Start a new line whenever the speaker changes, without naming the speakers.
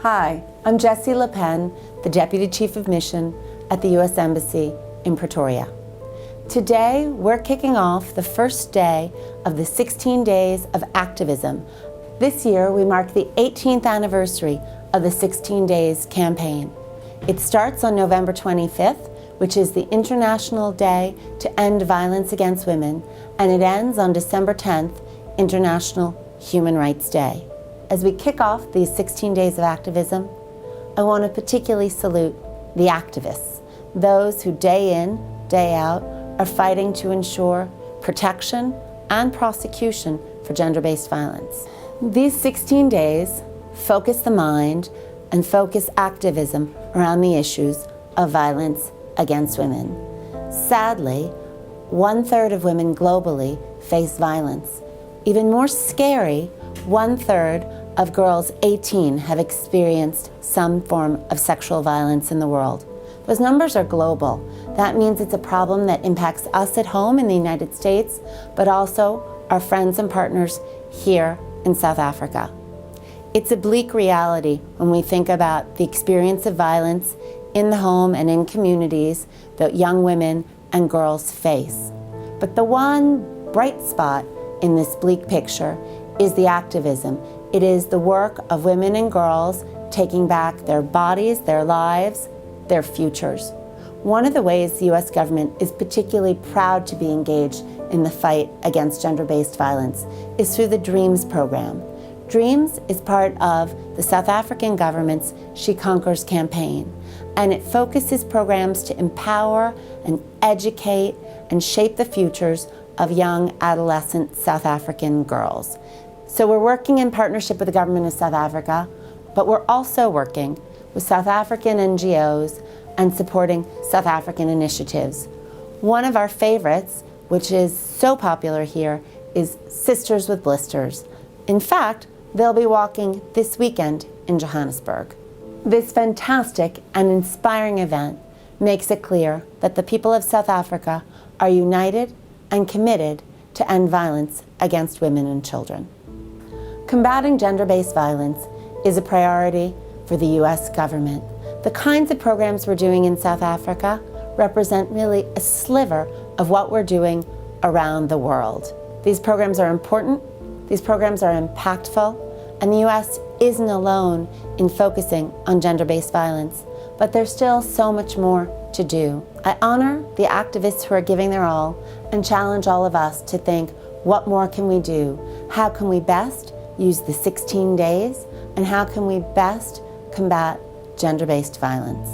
Hi, I'm Jessye Lapenn, the Deputy Chief of Mission at the U.S. Embassy in Pretoria. Today, we're kicking off the first day of the 16 Days of Activism. This year, we mark the 18th anniversary of the 16 Days campaign. It starts on November 25th, which is the International Day to End Violence Against Women, and it ends on December 10th, International Human Rights Day. As we kick off these 16 days of activism, I want to particularly salute the activists, those who day in, day out are fighting to ensure protection and prosecution for gender-based violence. These 16 days focus the mind and focus activism around the issues of violence against women. Sadly, 1/3 of women globally face violence. Even more scary, 1/3 of girls 18 have experienced some form of sexual violence in the world. Those numbers are global. That means it's a problem that impacts us at home in the United States, but also our friends and partners here in South Africa. It's a bleak reality when we think about the experience of violence in the home and in communities that young women and girls face. But the one bright spot in this bleak picture is the activism. It is the work of women and girls taking back their bodies, their lives, their futures. One of the ways the U.S. government is particularly proud to be engaged in the fight against gender-based violence is through the DREAMS program. DREAMS is part of the South African government's She Conquers campaign, and it focuses programs to empower and educate and shape the futures of young adolescent South African girls. So we're working in partnership with the government of South Africa, but we're also working with South African NGOs and supporting South African initiatives. One of our favorites, which is so popular here, is Sisters with Blisters. In fact, they'll be walking this weekend in Johannesburg. This fantastic and inspiring event makes it clear that the people of South Africa are united and committed to end violence against women and children. Combating gender-based violence is a priority for the U.S. government. The kinds of programs we're doing in South Africa represent really a sliver of what we're doing around the world. These programs are important, these programs are impactful, and the U.S. isn't alone in focusing on gender-based violence, but there's still so much more to do. I honor the activists who are giving their all and challenge all of us to think, what more can we do? How can we best use the 16 days, and how can we best combat gender-based violence?